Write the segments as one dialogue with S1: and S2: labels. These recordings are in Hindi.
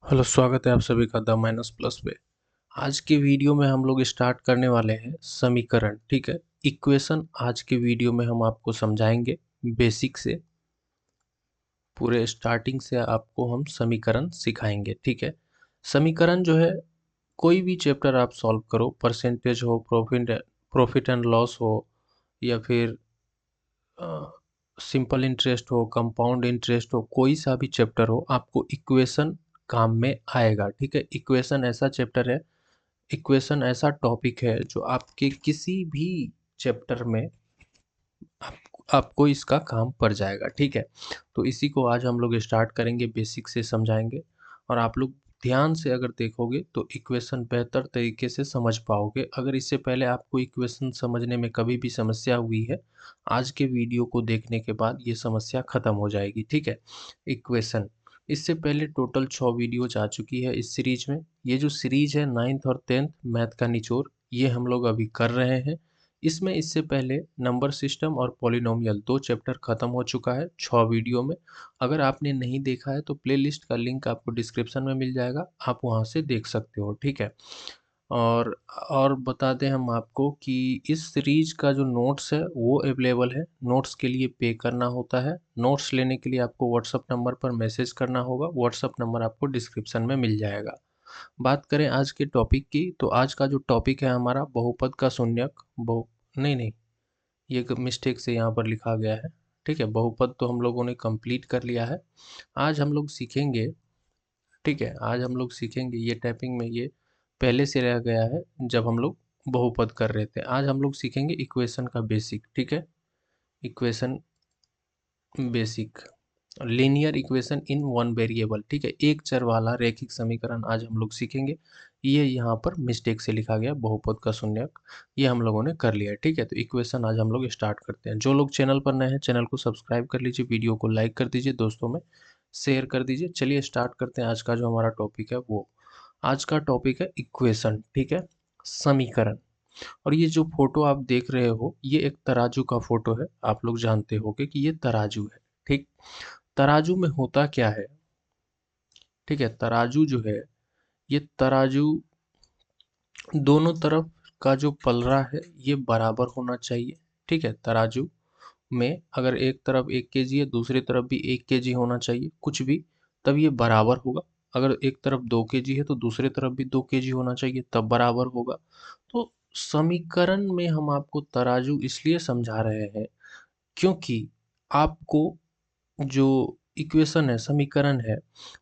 S1: हेलो, स्वागत है आप सभी का द माइनस प्लस पे। आज के वीडियो में हम लोग स्टार्ट करने वाले हैं समीकरण। ठीक है, इक्वेशन आज के वीडियो में हम आपको समझाएंगे बेसिक से, पूरे स्टार्टिंग से आपको हम समीकरण सिखाएंगे। ठीक है, समीकरण जो है, कोई भी चैप्टर आप सॉल्व करो, परसेंटेज हो, प्रॉफिट एंड लॉस हो, या फिर सिंपल इंटरेस्ट हो, कंपाउंड इंटरेस्ट हो, कोई सा भी चैप्टर हो, आपको इक्वेशन काम में आएगा। ठीक है, इक्वेशन ऐसा चैप्टर है, इक्वेशन ऐसा टॉपिक है जो आपके किसी भी चैप्टर में आप, आपको इसका काम पड़ जाएगा। ठीक है, तो इसी को आज हम लोग स्टार्ट करेंगे, बेसिक से समझाएंगे। और आप लोग ध्यान से अगर देखोगे तो इक्वेशन बेहतर तरीके से समझ पाओगे। अगर इससे पहले आपको इक्वेशन समझने में कभी भी समस्या हुई है, आज के वीडियो को देखने के बाद ये समस्या खत्म हो जाएगी। ठीक है, इक्वेशन इससे पहले टोटल 6 वीडियो जा चुकी है इस सीरीज में। ये जो सीरीज है 9th और 10th मैथ का निचोड़, ये हम लोग अभी कर रहे हैं। इसमें इससे पहले नंबर सिस्टम और पॉलिनोमियल 2 चैप्टर खत्म हो चुका है 6 वीडियो में। अगर आपने नहीं देखा है तो प्लेलिस्ट का लिंक आपको डिस्क्रिप्शन में मिल जाएगा, आप वहां से देख सकते हो। ठीक है, और और बता दें हम आपको कि इस सीरीज का जो नोट्स है वो अवेलेबल है। नोट्स के लिए पे करना होता है। नोट्स लेने के लिए आपको व्हाट्सअप नंबर पर मैसेज करना होगा, व्हाट्सअप नंबर आपको डिस्क्रिप्शन में मिल जाएगा। बात करें आज के टॉपिक की, तो आज का जो टॉपिक है हमारा बहुपद का शून्यक। बहु नहीं नहीं, ये मिस्टेक से यहाँ पर लिखा गया है। ठीक है, बहुपद तो हम लोगों ने कंप्लीट कर लिया है। आज हम लोग सीखेंगे, ठीक है, आज हम लोग सीखेंगे, ये टाइपिंग में ये पहले से रह गया है जब हम लोग बहुपद कर रहे थे। आज हम लोग सीखेंगे इक्वेशन का बेसिक। ठीक है, equation basic, linear equation in one variable. ठीक है, एक चर वाला रैखिक समीकरण आज हम लोग सीखेंगे। ये यहाँ पर मिस्टेक से लिखा गया बहुपद का शून्यक, ये हम लोगों ने कर लिया है। ठीक है, तो इक्वेशन आज हम लोग स्टार्ट करते हैं। जो लोग चैनल पर नए हैं, चैनल को सब्सक्राइब कर लीजिए, वीडियो को लाइक कर दीजिए, दोस्तों में शेयर कर दीजिए। चलिए स्टार्ट करते हैं। आज का जो हमारा टॉपिक है वो, आज का टॉपिक है इक्वेशन। ठीक है, समीकरण। और ये जो फोटो आप देख रहे हो, ये एक तराजू का फोटो है। आप लोग जानते होंगे कि ये तराजू है। ठीक, तराजू में होता क्या है? ठीक है, तराजू जो है, ये तराजू दोनों तरफ का जो पलड़ा है ये बराबर होना चाहिए। ठीक है, तराजू में अगर एक तरफ 1 kg है, दूसरी तरफ भी 1 kg होना चाहिए, कुछ भी, तब ये बराबर होगा। अगर एक तरफ 2 kg है तो दूसरी तरफ भी 2 kg होना चाहिए, तब बराबर होगा। तो समीकरण में हम आपको तराजू इसलिए समझा रहे हैं क्योंकि आपको जो इक्वेशन है, समीकरण है,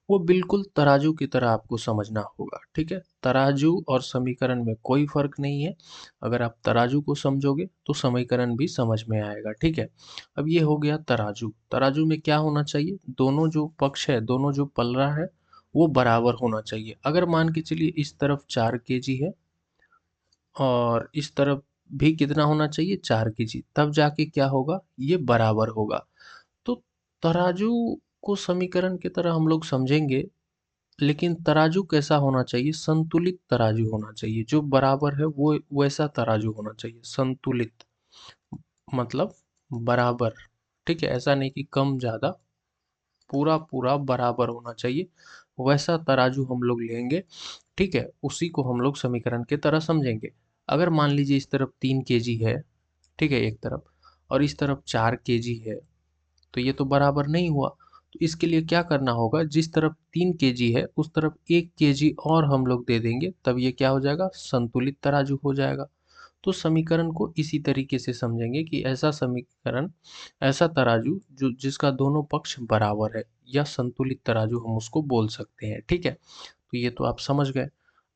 S1: वो बिल्कुल तराजू की तरह आपको समझना होगा। ठीक है, तराजू और समीकरण में कोई फर्क नहीं है। अगर आप तराजू को समझोगे तो समीकरण भी समझ में आएगा। ठीक है, अब ये हो गया तराजू। तराजू में क्या होना चाहिए? दोनों जो पक्ष है, दोनों जो पलड़ा है, वो बराबर होना चाहिए। अगर मान के चलिए इस तरफ 4 kg है और इस तरफ भी कितना होना चाहिए? 4 kg, तब जाके क्या होगा? ये बराबर होगा। तो तराजू को समीकरण की तरह हम लोग समझेंगे, लेकिन तराजू कैसा होना चाहिए? संतुलित तराजू होना चाहिए। जो बराबर है वो वैसा तराजू होना चाहिए, संतुलित मतलब बराबर। ठीक है, ऐसा नहीं कि कम ज्यादा, पूरा पूरा बराबर होना चाहिए, वैसा तराजू हम लोग लेंगे। ठीक है, उसी को हम लोग समीकरण के तरह समझेंगे। अगर मान लीजिए इस तरफ 3 kg है, ठीक है, एक तरफ, और इस तरफ 4 kg है, तो ये तो बराबर नहीं हुआ। तो इसके लिए क्या करना होगा? जिस तरफ 3 kg है उस तरफ 1 kg और हम लोग दे देंगे, तब ये क्या हो जाएगा? संतुलित तराजू हो जाएगा। तो समीकरण को इसी तरीके से समझेंगे कि ऐसा समीकरण, ऐसा तराजू जो जिसका दोनों पक्ष बराबर है, या संतुलित तराजू हम उसको बोल सकते हैं। ठीक है, तो ये तो आप समझ गए।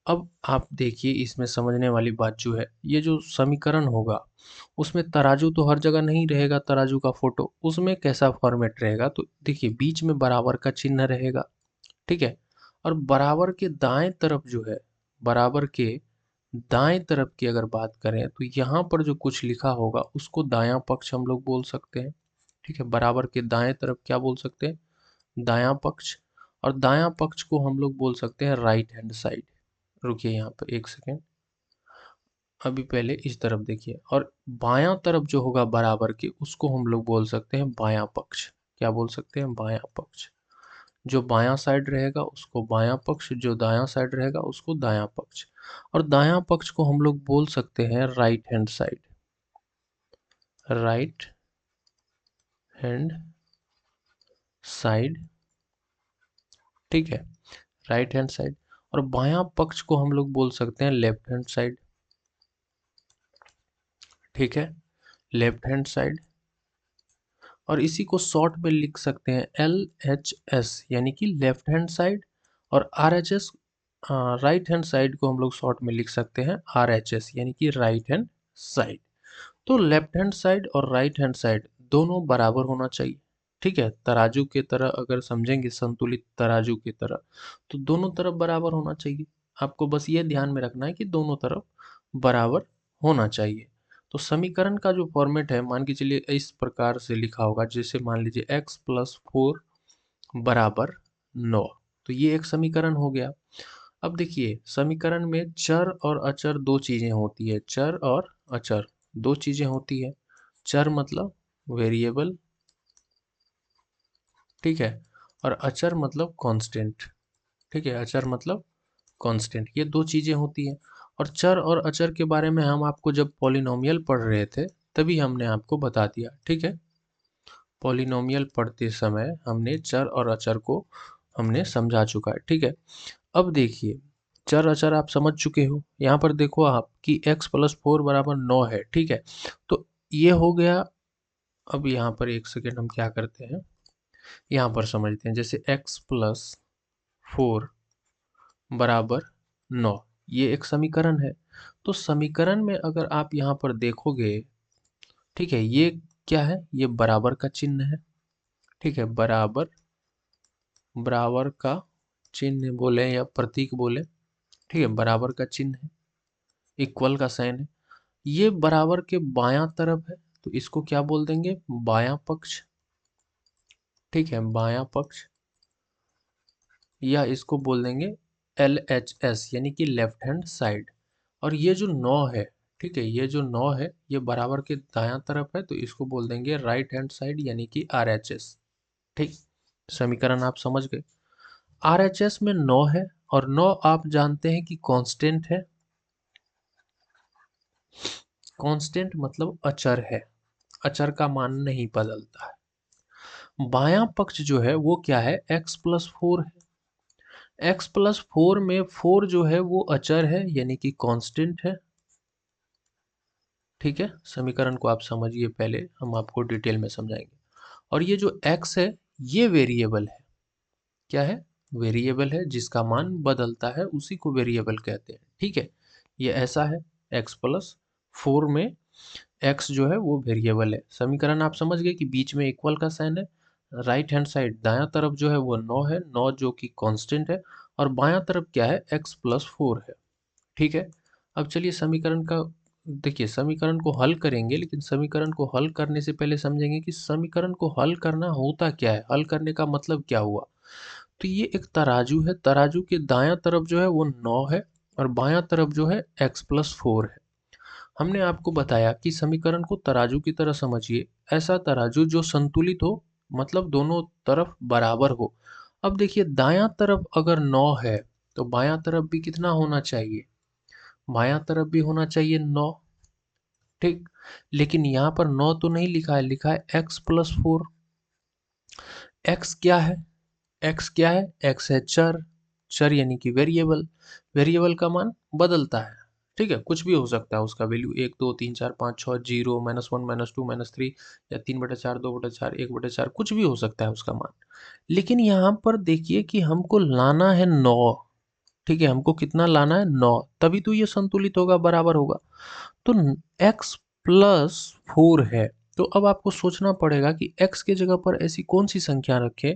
S1: अब आप देखिए, इसमें समझने वाली बात जो है, ये जो समीकरण होगा उसमें तराजू तो हर जगह नहीं रहेगा। तराजू का फोटो, उसमें कैसा फॉर्मेट रहेगा? तो देखिए, बीच में बराबर का चिन्ह रहेगा। ठीक है, और बराबर के दाएं तरफ जो है, बराबर के दाएं तरफ की अगर बात करें तो यहाँ पर जो कुछ लिखा होगा उसको दायां पक्ष हम लोग बोल सकते हैं। ठीक है, बराबर के दाएं तरफ क्या बोल सकते हैं? दायां पक्ष। और दायां पक्ष को हम लोग बोल सकते हैं राइट हैंड साइड। रुकिए यहाँ पर एक सेकेंड, अभी पहले इस तरफ देखिए। और बायां तरफ जो होगा बराबर के, उसको हम लोग बोल सकते हैं बायां पक्ष। क्या बोल सकते हैं? बायां पक्ष। जो बायां साइड रहेगा उसको बायां पक्ष, जो दायां साइड रहेगा उसको दायां पक्ष। और दायां पक्ष को हम लोग बोल सकते हैं right hand side, right hand side, ठीक है, राइट हैंड साइड। और बायां पक्ष को हम लोग बोल सकते हैं लेफ्ट हैंड साइड, ठीक है, लेफ्ट हैंड साइड। और इसी को शॉर्ट में लिख सकते हैं LHS, यानी कि लेफ्ट हैंड साइड। और RHS, राइट हैंड साइड को हम लोग शॉर्ट में लिख सकते हैं RHS, यानी कि राइट हैंड साइड। तो लेफ्ट हैंड साइड और राइट हैंड साइड दोनों बराबर होना चाहिए, ठीक है। तराजू के तरह अगर समझेंगे, संतुलित तराजू की तरह, तो दोनों तरफ बराबर होना चाहिए। आपको बस ये ध्यान में रखना है कि दोनों तरफ बराबर होना चाहिए। तो समीकरण का जो फॉर्मेट है, मान के चलिए इस प्रकार से लिखा होगा, जैसे मान लीजिए x+4 बराबर 9। तो ये एक समीकरण हो गया। अब देखिए, समीकरण में चर और अचर दो चीजें होती है, चर और अचर दो चीजें होती है। चर मतलब वेरिएबल, ठीक है, और अचर मतलब कांस्टेंट, ठीक है, अचर मतलब कांस्टेंट, ये दो चीजें होती हैं। और चर और अचर के बारे में हम आपको जब पॉलिनोमियल पढ़ रहे थे तभी हमने आपको बता दिया, ठीक है। पॉलिनोमियल पढ़ते समय हमने चर और अचर को हमने समझा चुका है, ठीक है। अब देखिए, चर अचर आप समझ चुके हो। यहाँ पर देखो आप कि x+4 बराबर 9 है, ठीक है। तो ये हो गया। अब यहाँ पर एक सेकेंड, हम क्या करते हैं, यहाँ पर समझते हैं। जैसे x+4 बराबर 9, ये एक समीकरण है। तो समीकरण में अगर आप यहाँ पर देखोगे, ठीक है, ये क्या है, ये बराबर का चिन्ह है, ठीक है, बराबर, बराबर का चिन्ह बोले या प्रतीक बोले, ठीक है, बराबर का चिन्ह है, इक्वल का साइन है। ये बराबर के बायां तरफ है, तो इसको क्या बोल देंगे, बायां पक्ष, ठीक है, बायां पक्ष। या इसको बोल देंगे LHS, यानी कि लेफ्ट हैंड साइड। और ये जो 9 है, ठीक है, ये जो 9 है ये बराबर के दायां तरफ है, तो इसको बोल देंगे राइट हैंड साइड, यानी कि RHS, ठीक। समीकरण आप समझ गए। RHS में 9 है, और 9 आप जानते हैं कि कांस्टेंट है। कांस्टेंट मतलब अचर है, अचर का मान नहीं बदलता है। बायां पक्ष जो है वो क्या है, x+4 है। x+4 में 4 जो है वो अचर है, यानी कि कांस्टेंट है, ठीक है। समीकरण को आप समझिए, पहले हम आपको डिटेल में समझाएंगे। और ये जो x है ये वेरिएबल है, क्या है, वेरिएबल है, जिसका मान बदलता है उसी को वेरिएबल कहते हैं, ठीक है। ये ऐसा है, x+4 में x जो है वो वेरिएबल है। समीकरण आप समझ गए कि बीच में इक्वल का साइन है, राइट हैंड साइड दायां तरफ जो है वो 9 है, 9 जो कि कांस्टेंट है, और बायां तरफ क्या है, x+4 है, ठीक है। अब चलिए समीकरण का, देखिए समीकरण को हल करेंगे, लेकिन समीकरण को हल करने से पहले समझेंगे कि समीकरण को हल करना होता क्या है, हल करने का मतलब क्या हुआ। तो ये एक तराजू है, तराजू के दायां तरफ जो है वो 9 है, और बायां तरफ जो है x+4 है। हमने आपको बताया कि समीकरण को तराजू की तरह समझिए, ऐसा तराजू जो संतुलित हो, मतलब दोनों तरफ बराबर हो। अब देखिए, दायां तरफ अगर 9 है तो बायां तरफ भी कितना होना चाहिए, बायां तरफ भी होना चाहिए 9, ठीक। लेकिन यहाँ पर 9 तो नहीं लिखा है, लिखा है x+4। x क्या है, x क्या है, x है चर, चर यानी कि वेरिएबल। वेरिएबल का मान बदलता है, ठीक है, कुछ भी हो सकता है उसका वैल्यू, 1 2 3 4 5 6 0 -1 -2 -3, या 3/4 2/4 1/4, कुछ भी हो सकता है उसका मान। लेकिन यहाँ पर देखिए कि हमको लाना है 9, ठीक है, हमको कितना लाना है, 9, तभी तो ये संतुलित होगा, बराबर होगा। तो x+4 है। तो अब आपको सोचना पड़ेगा कि x के जगह पर ऐसी कौन सी संख्या रखें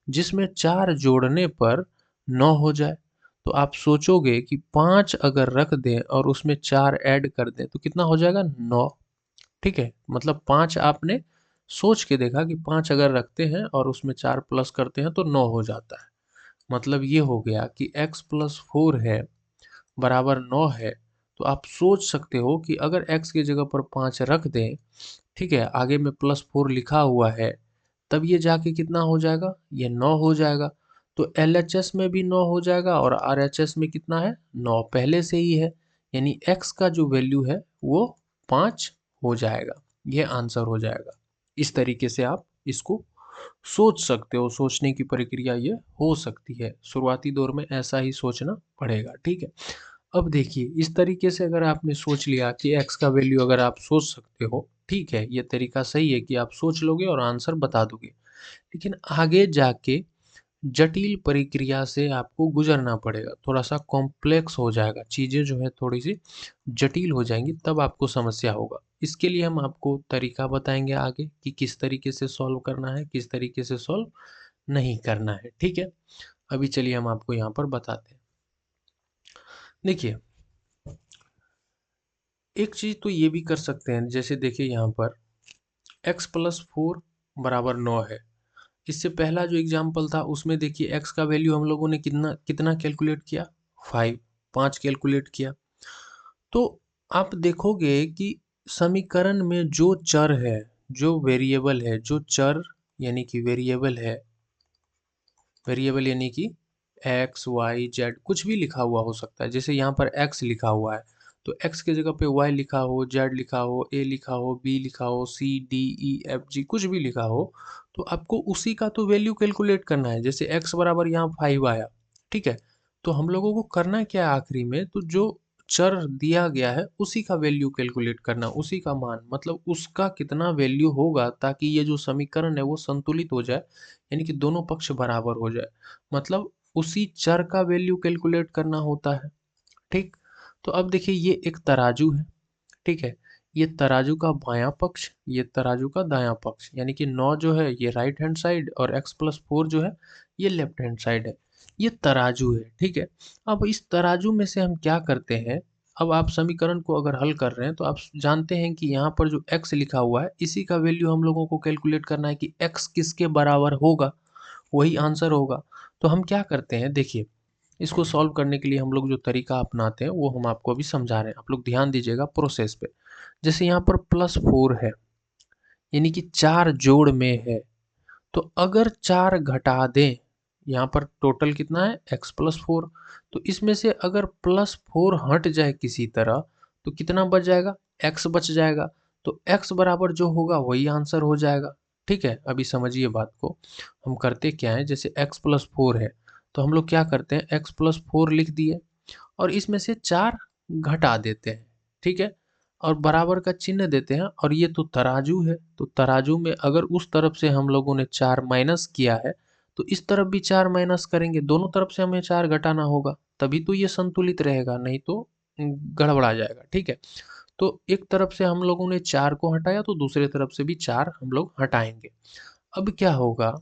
S1: जिसमें 4 जोड़ने पर 9 हो जाए। तो आप सोचोगे कि 5 अगर रख दें और उसमें 4 ऐड कर दें तो कितना हो जाएगा, 9, ठीक है। मतलब 5 आपने सोच के देखा कि 5 अगर रखते हैं और उसमें 4 प्लस करते हैं तो 9 हो जाता है। मतलब ये हो गया कि x+4 है बराबर 9 है। तो आप सोच सकते हो कि अगर x की जगह पर 5 रख दें, ठीक है, आगे में +4 लिखा हुआ है, तब ये जाके कितना हो जाएगा, ये 9 हो जाएगा। तो एलएचएस में भी 9 हो जाएगा और आरएचएस में कितना है, 9 पहले से ही है, यानी x का जो वैल्यू है वो 5 हो जाएगा, ये आंसर हो जाएगा। इस तरीके से आप इसको सोच सकते हो, सोचने की प्रक्रिया ये हो सकती है। शुरुआती दौर में ऐसा ही सोचना पड़ेगा, ठीक है। अब देखिए, इस तरीके से अगर आपने सोच लिया कि x का वैल्यू अगर आप सोच सकते हो, ठीक है, ये तरीका सही है कि आप सोच लोगे और आंसर बता दोगे। लेकिन आगे जाके जटिल प्रक्रिया से आपको गुजरना पड़ेगा, थोड़ा सा कॉम्प्लेक्स हो जाएगा, चीज़ें जो है थोड़ी सी जटिल हो जाएंगी, तब आपको समस्या होगा। इसके लिए हम आपको तरीका बताएंगे आगे कि किस तरीके से सॉल्व करना है, किस तरीके से सॉल्व नहीं करना है, ठीक है। अभी चलिए हम आपको यहाँ पर बताते हैं। देखिए, एक चीज़ तो ये भी कर सकते हैं, जैसे देखिए यहाँ पर x+4 बराबर 9 है। इससे पहला जो एग्जाम्पल था उसमें देखिए x का वैल्यू हम लोगों ने कितना कितना कैलकुलेट किया, 5 कैलकुलेट किया। तो आप देखोगे कि समीकरण में जो चर है, जो वेरिएबल है, जो चर यानी कि वेरिएबल है, वेरिएबल यानी कि एक्स वाई जेड कुछ भी लिखा हुआ हो सकता है। जैसे यहाँ पर एक्स लिखा हुआ है तो एक्स की जगह पे वाई लिखा हो, जेड लिखा हो, ए लिखा हो, बी लिखा हो, C D E F G कुछ भी लिखा हो, तो आपको उसी का तो वैल्यू कैलकुलेट करना है। जैसे एक्स बराबर यहाँ 5 आया, ठीक है, तो हम लोगों को करना क्या है, आखिरी में तो जो चर दिया गया है उसी का वैल्यू कैलकुलेट करना, उसी का मान, मतलब उसका कितना वैल्यू होगा ताकि ये जो समीकरण है वो संतुलित हो जाए, यानी कि दोनों पक्ष बराबर हो जाए। मतलब उसी चर का वैल्यू कैलकुलेट करना होता है, ठीक। तो अब देखिए, ये एक तराजू है, ठीक है, ये तराजू का बायां पक्ष, ये तराजू का दायां पक्ष, यानी कि 9 जो है ये राइट हैंड साइड और x+4 जो है ये लेफ्ट हैंड साइड है। ये तराजू है, ठीक है। अब इस तराजू में से हम क्या करते हैं, अब आप समीकरण को अगर हल कर रहे हैं तो आप जानते हैं कि यहाँ पर जो x लिखा हुआ है इसी का वैल्यू हम लोगों को कैलकुलेट करना है कि x किसके बराबर होगा, वही आंसर होगा। तो हम क्या करते हैं, देखिए, इसको सॉल्व करने के लिए हम लोग जो तरीका अपनाते हैं वो हम आपको अभी समझा रहे हैं, आप लोग ध्यान दीजिएगा प्रोसेस पे। जैसे यहाँ पर +4 है, यानी कि 4 जोड़ में है, तो अगर 4 घटा दें, यहाँ पर टोटल कितना है x+4, तो इसमें से अगर +4 हट जाए किसी तरह तो कितना बच जाएगा, x बच जाएगा। तो x बराबर जो होगा वही आंसर हो जाएगा, ठीक है। अभी समझिए बात को, हम करते क्या है, जैसे x+4 है तो हम लोग क्या करते हैं, x+4 लिख दिए और इसमें से 4 घटा देते हैं, ठीक है, और बराबर का चिन्ह देते हैं। और ये तो तराजू है, तो तराजू में अगर उस तरफ से हम लोगों ने 4 माइनस किया है तो इस तरफ भी 4 माइनस करेंगे, दोनों तरफ से हमें 4 घटाना होगा, तभी तो ये संतुलित रहेगा, नहीं तो गड़बड़ा जाएगा, ठीक है। तो एक तरफ से हम लोगों ने 4 को हटाया तो दूसरे तरफ से भी 4 हम लोग हटाएंगे। अब क्या होगा,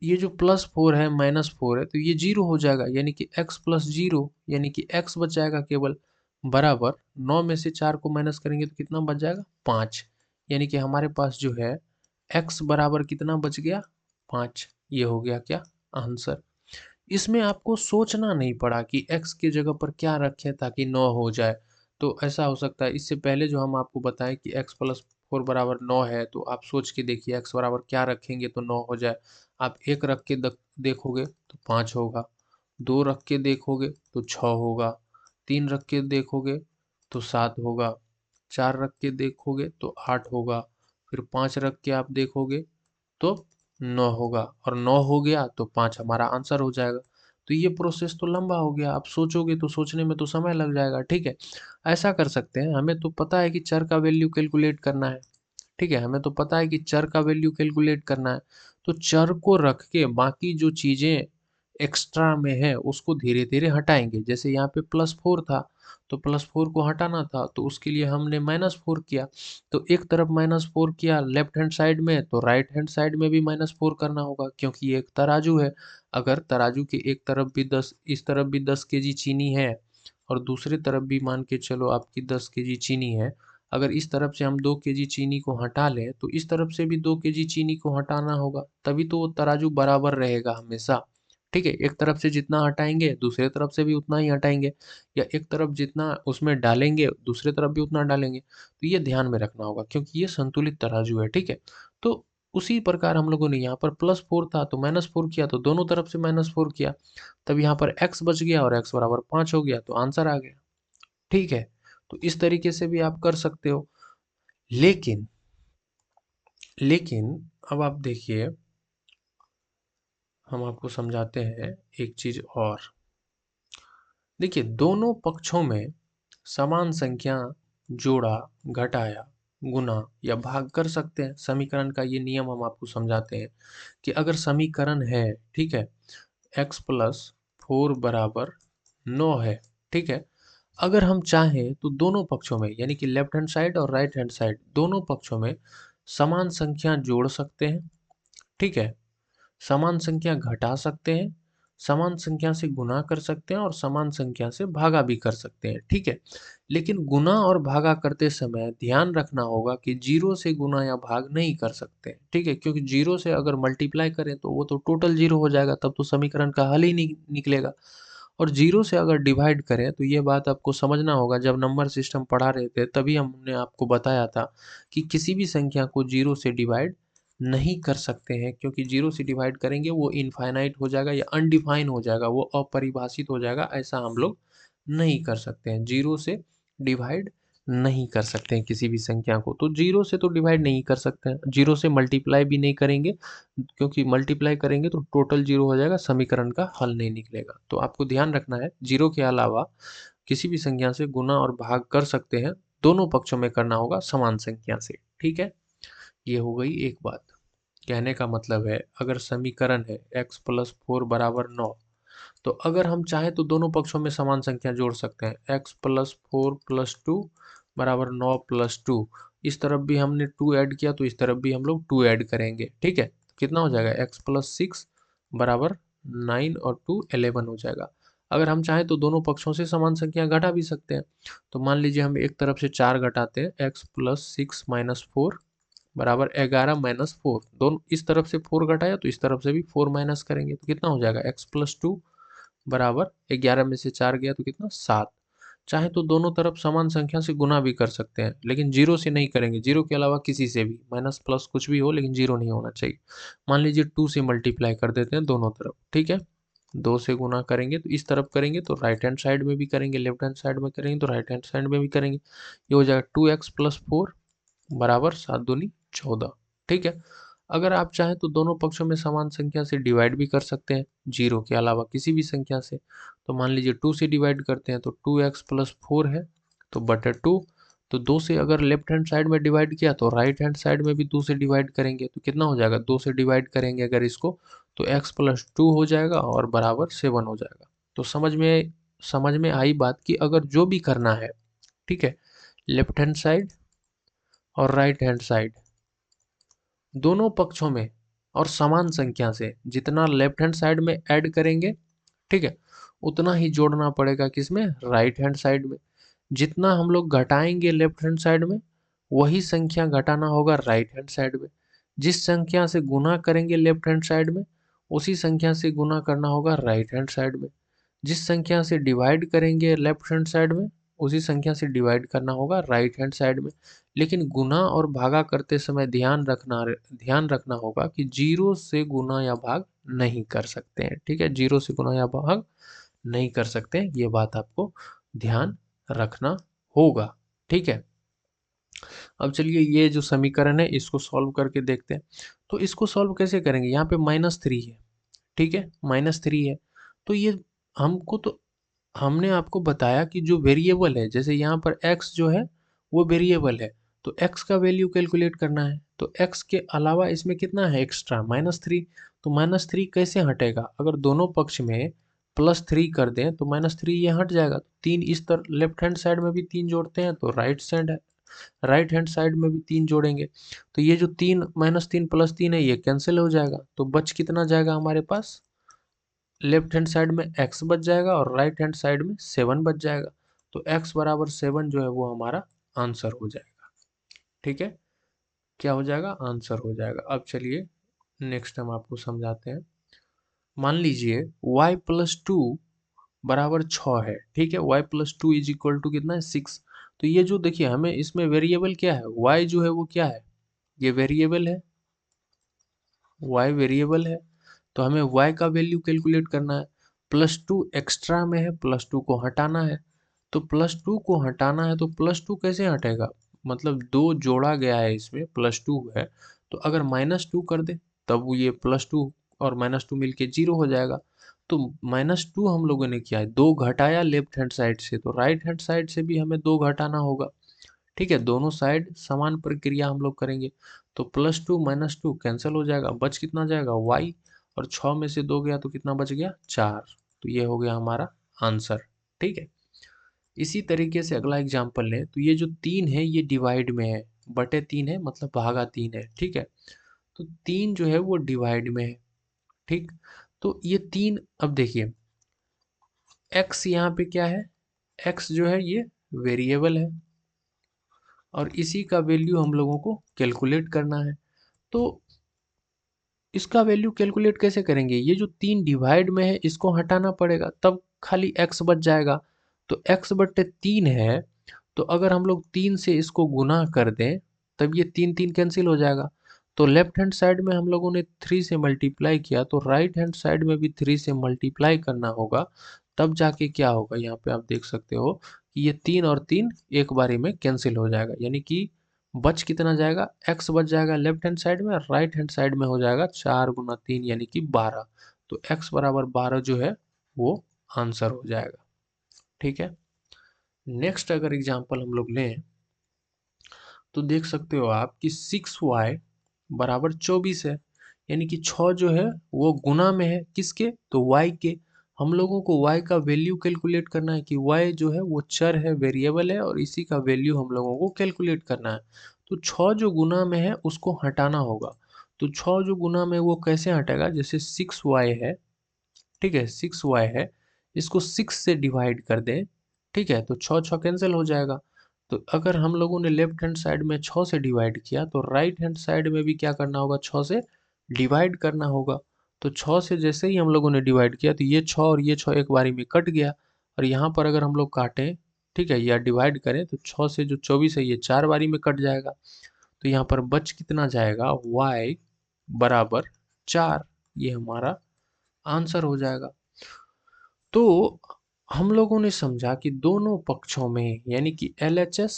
S1: ये जो +4 है -4 है तो ये 0 हो जाएगा, यानी कि x+0, यानी कि x बच जाएगा केवल, बराबर 9 में से 4 को माइनस करेंगे तो कितना बच जाएगा, 5। यानी कि हमारे पास जो है x बराबर कितना बच गया, 5। ये हो गया क्या, आंसर। इसमें आपको सोचना नहीं पड़ा कि x की जगह पर क्या रखें ताकि 9 हो जाए। तो ऐसा हो सकता है, इससे पहले जो हम आपको बताएं कि x+4 बराबर 9 है तो आप सोच के देखिए x बराबर क्या रखेंगे तो 9 हो जाए। आप 1 रख के देखोगे तो 5 होगा, 2 रख के देखोगे तो 6 होगा, 3 रख के देखोगे तो 7 होगा, 4 रख के देखोगे तो 8 होगा, फिर 5 रख के आप देखोगे तो 9 होगा, और 9 हो गया तो 5 हमारा आंसर हो जाएगा। तो ये प्रोसेस तो लंबा हो गया, आप सोचोगे तो सोचने में तो समय लग जाएगा, ठीक है। ऐसा कर सकते हैं, हमें तो पता है कि चर का वैल्यू कैलकुलेट करना है, ठीक है, हमें तो पता है कि चर का वैल्यू कैलकुलेट करना है, तो चर को रख के बाकी जो चीज़ें एक्स्ट्रा में है उसको धीरे धीरे हटाएंगे। जैसे यहाँ पे +4 था तो +4 को हटाना था तो उसके लिए हमने -4 किया, तो एक तरफ -4 किया लेफ्ट हैंड साइड में, तो राइट हैंड साइड में भी -4 करना होगा, क्योंकि ये एक तराजू है। अगर तराजू के एक तरफ भी 10, इस तरफ भी 10 केजी चीनी है और दूसरी तरफ भी मान के चलो आपकी 10 केजी चीनी है, अगर इस तरफ से हम 2 केजी चीनी को हटा लें तो इस तरफ से भी 2 केजी चीनी को हटाना होगा, तभी तो वो तराजू बराबर रहेगा हमेशा, ठीक है। एक तरफ से जितना हटाएंगे दूसरे तरफ से भी उतना ही हटाएंगे, या एक तरफ जितना उसमें डालेंगे दूसरे तरफ भी उतना डालेंगे, तो ये ध्यान में रखना होगा क्योंकि ये संतुलित तराजू है, ठीक है। तो उसी प्रकार हम लोगों ने यहाँ पर +4 था तो -4 किया, तो दोनों तरफ से -4 किया, तब यहाँ पर x बच गया और x बराबर 5 हो गया, तो आंसर आ गया। ठीक है, तो इस तरीके से भी आप कर सकते हो। लेकिन लेकिन अब आप देखिए, हम आपको समझाते हैं एक चीज और। देखिए, दोनों पक्षों में समान संख्या जोड़ा, घटाया, गुना या भाग कर सकते हैं। समीकरण का ये नियम हम आपको समझाते हैं कि अगर समीकरण है, ठीक है, x+4 बराबर 9 है, ठीक है, अगर हम चाहें तो दोनों पक्षों में, यानी कि लेफ्ट हैंड साइड और राइट हैंड साइड, दोनों पक्षों में समान संख्या जोड़ सकते हैं, ठीक है, समान संख्या घटा सकते हैं, समान संख्या से गुना कर सकते हैं और समान संख्या से भागा भी कर सकते हैं, ठीक है। लेकिन गुना और भागा करते समय ध्यान रखना होगा कि जीरो से गुना या भाग नहीं कर सकते, ठीक है, क्योंकि जीरो से अगर मल्टीप्लाई करें तो वो तो टोटल जीरो हो जाएगा, तब तो समीकरण का हल ही नहीं निकलेगा। और जीरो से अगर डिवाइड करें तो ये बात आपको समझना होगा, जब नंबर सिस्टम पढ़ा रहे थे तभी हमने आपको बताया था कि किसी भी संख्या को जीरो से डिवाइड नहीं कर सकते हैं, क्योंकि जीरो से डिवाइड करेंगे वो इनफाइनाइट हो जाएगा या अनडिफाइन हो जाएगा, वो अपरिभाषित हो जाएगा, ऐसा हम लोग नहीं कर सकते हैं। जीरो से डिवाइड नहीं कर सकते हैं किसी भी संख्या को, तो जीरो से तो डिवाइड नहीं कर सकते हैं, जीरो से मल्टीप्लाई भी नहीं करेंगे, क्योंकि मल्टीप्लाई करेंगे तो टोटल जीरो हो जाएगा, समीकरण का हल नहीं निकलेगा। तो आपको ध्यान रखना है, जीरो के अलावा किसी भी संख्या से गुना और भाग कर सकते हैं, दोनों पक्षों में करना होगा समान संख्या से, ठीक है। ये हो गई एक बात। कहने का मतलब है, अगर समीकरण है x+4 बराबर 9, तो अगर हम चाहें तो दोनों पक्षों में समान संख्या जोड़ सकते हैं। x+4+2 बराबर 9+2, इस तरफ भी हमने 2 ऐड किया तो इस तरफ भी हम लोग 2 ऐड करेंगे, ठीक है। कितना हो जाएगा, x+6 बराबर 9 और 2 11 हो जाएगा। अगर हम चाहें तो दोनों पक्षों से समान संख्या घटा भी सकते हैं। तो मान लीजिए हम एक तरफ से 4 घटाते हैं, x+6-4 बराबर 11-4, दोनों इस तरफ से 4 घटाया तो इस तरफ से भी 4 माइनस करेंगे तो कितना हो जाएगा, x+2 बराबर 11 में से 4 गया तो कितना, 7। चाहे तो दोनों तरफ समान संख्या से गुना भी कर सकते हैं, लेकिन जीरो से नहीं करेंगे, जीरो के अलावा किसी से भी, माइनस प्लस कुछ भी हो लेकिन जीरो नहीं होना चाहिए। मान लीजिए 2 से मल्टीप्लाई कर देते हैं दोनों तरफ, ठीक है, 2 से गुना करेंगे तो इस तरफ करेंगे तो राइट हैंड साइड में भी करेंगे, लेफ्ट हैंड साइड में करेंगे तो राइट हैंड साइड में भी करेंगे। ये हो जाएगा 2x+4 बराबर 7 दूनी 14, ठीक है। अगर आप चाहें तो दोनों पक्षों में समान संख्या से डिवाइड भी कर सकते हैं, जीरो के अलावा किसी भी संख्या से। तो मान लीजिए 2 से डिवाइड करते हैं तो 2x+4 है तो बटे 2, तो 2 से अगर लेफ्ट हैंड साइड में डिवाइड किया तो राइट हैंड साइड में भी 2 से डिवाइड करेंगे तो कितना हो जाएगा, 2 से डिवाइड करेंगे अगर इसको तो x+2 हो जाएगा और बराबर 7 हो जाएगा। तो समझ में आई बात कि अगर जो भी करना है, ठीक है, लेफ्ट हैंड साइड और राइट हैंड साइड दोनों पक्षों में और समान संख्या से जितना लेफ्ट हैंड साइड में ऐड करेंगे, ठीक है, उतना ही जोड़ना पड़ेगा किसमें, राइट हैंड साइड में। जितना हम लोग घटाएंगे लेफ्ट हैंड साइड में, वही संख्या घटाना होगा राइट हैंड साइड में। जिस संख्या से गुना करेंगे लेफ्ट हैंड साइड में, उसी संख्या से गुना करना होगा राइट हैंड साइड में। जिस संख्या से डिवाइड करेंगे लेफ्ट हैंड साइड में, उसी संख्या से डिवाइड करना होगा राइट हैंड साइड में। लेकिन गुना और भागा करते समय ध्यान रखना होगा कि जीरो से गुना या भाग नहीं कर सकते हैं, ठीक है, जीरो से गुना या भाग नहीं कर सकते हैं, ये बात आपको ध्यान रखना होगा, ठीक है। अब चलिए ये जो समीकरण है इसको सॉल्व करके देखते हैं। तो इसको सॉल्व कैसे करेंगे, यहाँ पे -3 है, ठीक है, -3 है, तो ये हमको तो हमने आपको बताया कि जो वेरिएबल है, जैसे यहाँ पर x जो है वो वेरिएबल है, तो x का वैल्यू कैलकुलेट करना है, तो x के अलावा इसमें कितना है एक्स्ट्रा, -3, तो -3 कैसे हटेगा, अगर दोनों पक्ष में +3 कर दें तो -3 ये हट जाएगा। तो 3 इस तरफ लेफ्ट हैंड साइड में भी 3 जोड़ते हैं तो राइट हैंड साइड में भी 3 जोड़ेंगे, तो ये जो 3 -3 +3 है ये कैंसिल हो जाएगा, तो बच कितना जाएगा हमारे पास, लेफ्ट हैंड साइड में x बच जाएगा और राइट हैंड साइड में 7 बच जाएगा। तो x बराबर 7 जो है वो हमारा आंसर हो जाएगा, ठीक है, क्या हो जाएगा, आंसर हो जाएगा। अब चलिए नेक्स्ट हम आपको समझाते हैं। मान लीजिए y+2 बराबर 6 है, ठीक है, y+2 इज इक्वल टू कितना है, 6। तो ये जो देखिए हमें इसमें वेरिएबल क्या है, y जो है वो क्या है, ये वेरिएबल है, y वेरिएबल है तो हमें y का वैल्यू कैलकुलेट करना है। +2 एक्स्ट्रा में है, +2 को हटाना है। तो +2 को हटाना है तो +2 कैसे हटेगा, मतलब 2 जोड़ा गया है इसमें, +2 है तो अगर -2 कर दे तब ये +2 और -2 मिलके 0 हो जाएगा। तो -2 हम लोगों ने किया है, 2 घटाया लेफ्ट हैंड साइड से, तो राइट हैंड साइड से भी हमें 2 घटाना होगा। ठीक है, दोनों साइड समान प्रक्रिया हम लोग करेंगे। तो +2 -2 कैंसिल हो जाएगा, बच कितना जाएगा y, और 6 में से 2 गया तो कितना बच गया 4। तो ये हो गया हमारा आंसर। ठीक है, इसी तरीके से अगला एग्जांपल लें तो ये जो 3 है ये डिवाइड में है, बटे 3 है मतलब भागा 3 है। ठीक है, तो 3 जो है वो डिवाइड में है। ठीक, तो ये 3, अब देखिए x यहाँ पे क्या है, x जो है ये वेरिएबल है और इसी का वैल्यू हम लोगों को कैलकुलेट करना है। तो इसका वैल्यू कैलकुलेट कैसे करेंगे, ये जो 3 डिवाइड में है इसको हटाना पड़ेगा तब खाली x बच जाएगा। तो x बटे 3 है, तो अगर हम लोग 3 से इसको गुना कर दें तब ये 3 3 कैंसिल हो जाएगा। तो लेफ्ट हैंड साइड में हम लोगों ने 3 से मल्टीप्लाई किया तो राइट हैंड साइड में भी 3 से मल्टीप्लाई करना होगा, तब जाके क्या होगा, यहाँ पे आप देख सकते हो कि ये 3 और 3 एक बारी में कैंसिल हो जाएगा, यानी कि बच कितना जाएगा, x बच जाएगा लेफ्ट हैंड साइड में, राइट हैंड साइड में हो जाएगा 4 गुना 3 यानी कि 12। तो x बराबर 12 जो है वो आंसर हो जाएगा। ठीक है, नेक्स्ट अगर एग्जांपल हम लोग लें तो देख सकते हो आप कि 6y बराबर 24 है, यानी कि 6 जो है वो गुना में है किसके, तो y के। हम लोगों को y का वैल्यू कैलकुलेट करना है कि y जो है वो चर है, वेरिएबल है, और इसी का वैल्यू हम लोगों को कैलकुलेट करना है। तो 6 जो गुना में है उसको हटाना होगा। तो 6 जो गुना में वो कैसे हटेगा, जैसे 6y है, ठीक है 6y है, इसको 6 से डिवाइड कर दें, ठीक है, तो 6 6 कैंसिल हो जाएगा। तो अगर हम लोगों ने लेफ्ट हैंड साइड में 6 से डिवाइड किया तो राइट हैंड साइड में भी क्या करना होगा, 6 से डिवाइड करना होगा। तो 6 से जैसे ही हम लोगों ने डिवाइड किया तो ये 6 और ये 6 एक बारी में कट गया, और यहाँ पर अगर हम लोग काटें, ठीक है, या डिवाइड करें तो 6 से जो 24 है ये 4 बारी में कट जाएगा। तो यहाँ पर बच कितना जाएगा, y बराबर 4, ये हमारा आंसर हो जाएगा। तो हम लोगों ने समझा कि दोनों पक्षों में यानी कि LHS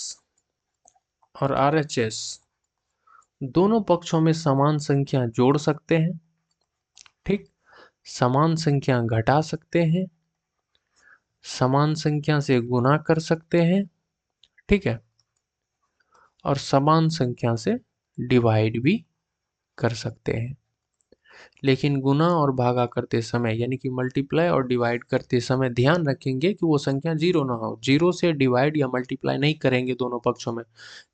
S1: और RHS दोनों पक्षों में समान संख्या जोड़ सकते हैं, ठीक, समान संख्या घटा सकते हैं, समान संख्या से गुना कर सकते हैं, ठीक है, और समान संख्या से डिवाइड भी कर सकते हैं। लेकिन गुना और भागा करते समय यानी कि मल्टीप्लाई और डिवाइड करते समय ध्यान रखेंगे कि वो संख्या जीरो ना हो। जीरो से डिवाइड या मल्टीप्लाई नहीं करेंगे दोनों पक्षों में।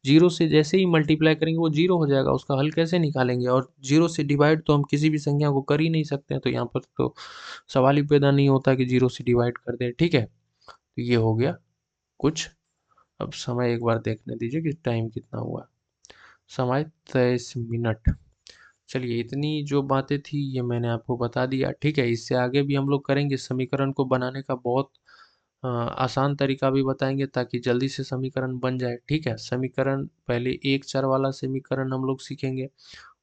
S1: जीरो से जैसे ही मल्टीप्लाई करेंगे वो जीरो हो जाएगा, उसका हल कैसे निकालेंगे, और जीरो से डिवाइड तो हम किसी भी संख्या को कर ही नहीं सकते हैं, तो यहाँ पर तो सवाल ही पैदा नहीं होता कि जीरो से डिवाइड कर दें। ठीक है, तो ये हो गया कुछ। अब समय एक बार देखने दीजिए कि टाइम कितना हुआ। समय 23 मिनट। चलिए, इतनी जो बातें थी ये मैंने आपको बता दिया। ठीक है, इससे आगे भी हम लोग करेंगे, समीकरण को बनाने का बहुत आसान तरीका भी बताएंगे ताकि जल्दी से समीकरण बन जाए। ठीक है, समीकरण पहले एक चर वाला समीकरण हम लोग सीखेंगे,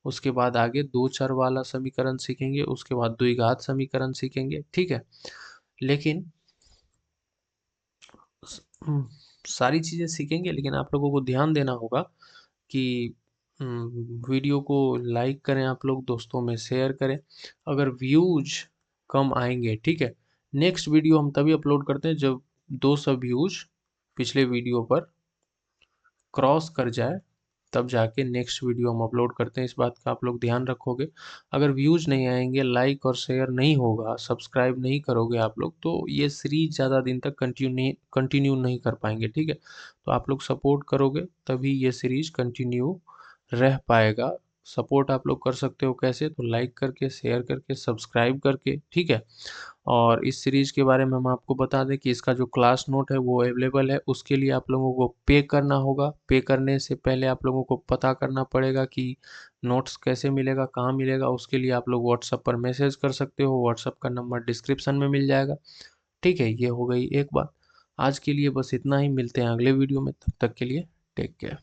S1: उसके बाद आगे दो चर वाला समीकरण सीखेंगे, उसके बाद द्विघात समीकरण सीखेंगे। ठीक है, लेकिन सारी चीज़ें सीखेंगे, लेकिन आप लोगों को ध्यान देना होगा कि वीडियो को लाइक करें, आप लोग दोस्तों में शेयर करें। अगर व्यूज कम आएंगे, ठीक है, नेक्स्ट वीडियो हम तभी अपलोड करते हैं जब 200 व्यूज पिछले वीडियो पर क्रॉस कर जाए, तब जाके नेक्स्ट वीडियो हम अपलोड करते हैं। इस बात का आप लोग ध्यान रखोगे। अगर व्यूज नहीं आएंगे, लाइक और शेयर नहीं होगा, सब्सक्राइब नहीं करोगे आप लोग, तो ये सीरीज ज़्यादा दिन तक कंटिन्यू नहीं कर पाएंगे। ठीक है, तो आप लोग सपोर्ट करोगे तभी ये सीरीज कंटिन्यू रह पाएगा। सपोर्ट आप लोग कर सकते हो कैसे, तो लाइक करके, शेयर करके, सब्सक्राइब करके। ठीक है, और इस सीरीज़ के बारे में हम आपको बता दें कि इसका जो क्लास नोट है वो अवेलेबल है। उसके लिए आप लोगों को पे करना होगा। पे करने से पहले आप लोगों को पता करना पड़ेगा कि नोट्स कैसे मिलेगा, कहाँ मिलेगा। उसके लिए आप लोग व्हाट्सएप पर मैसेज कर सकते हो, व्हाट्सएप का नंबर डिस्क्रिप्शन में मिल जाएगा। ठीक है, ये हो गई एक बात। आज के लिए बस इतना ही, मिलते हैं अगले वीडियो में, तब तक के लिए टेक केयर।